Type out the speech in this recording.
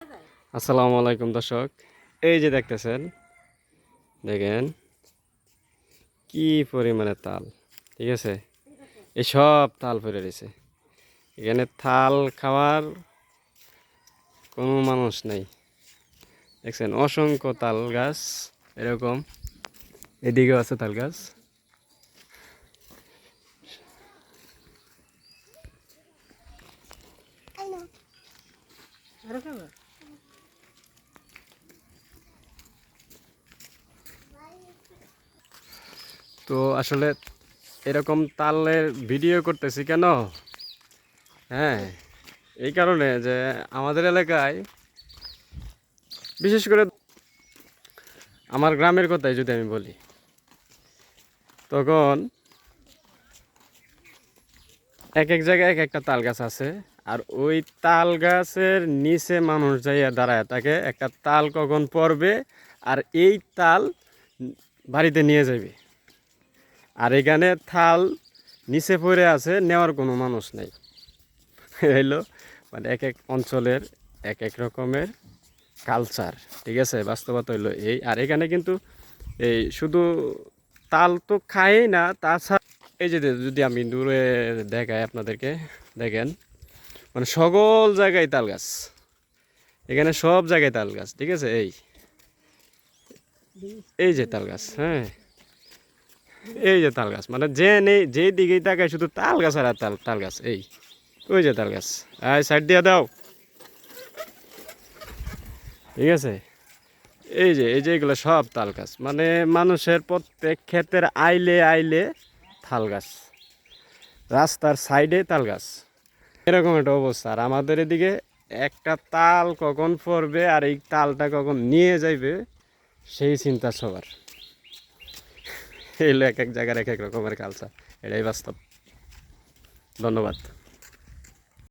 আসসালামু আলাইকুম দর্শক, এই যে দেখতেছেন, দেখেন কি পরিমাণে তাল। ঠিক আছে, এই সব তাল পড়ে রয়েছে। এখানে তাল খাওয়ার কোনো মানুষ নেই। দেখছেন অসংখ্য তাল গাছ, এরকম এদিকেও আছে তাল গাছ। তো আসলে এরকম তালের ভিডিও করতেছি কেন? হ্যাঁ, এই কারণে যে আমাদের এলাকায়, বিশেষ করে আমার গ্রামের কথাই যদি আমি বলি, তখন এক এক জায়গায় এক একটা তাল গাছ আছে। আর ওই তাল গাছের নিচে মানুষ যাইয়া দাঁড়ায় থাকে, একটা তাল কখন পড়বে আর এই তাল বাড়িতে নিয়ে যাবে। আর এখানে থাল নিচে পড়ে আছে, নেওয়ার কোনো মানুষ নেই। হইলো মানে এক এক অঞ্চলের এক এক রকমের কালচার। ঠিক আছে, বাস্তবতা হইলো এই। আর এখানে কিন্তু এই শুধু তাল তো খায়ই না, তাছাড়া এই যে যদি আমি দূরে দেখাই আপনাদেরকে, দেখেন মানে সকল জায়গায় তাল গাছ। এখানে সব জায়গায় তাল গাছ। ঠিক আছে, এই এই যে তাল গাছ, হ্যাঁ, এই যে তাল গাছ, মানে যে নেই যে দিকেই তাকায় শুধু তাল গাছ আর তাল তাল গাছ। এই ওই যে তাল গাছ, সাইড দিয়ে দাও। ঠিক আছে, এই যে এগুলো সব তাল গাছ, মানে মানুষের প্রত্যেক ক্ষেতের আইলে আইলে তাল গাছ, রাস্তার সাইডে তাল গাছ, এরকম একটা অবস্থা। আর আমাদের এদিকে একটা তাল কখন পড়বে আর এই তালটা কখন নিয়ে যাইবে সেই চিন্তা সবার। এগুলো এক এক জায়গার এক এক রকমের কালচার, এটাই বাস্তব। ধন্যবাদ।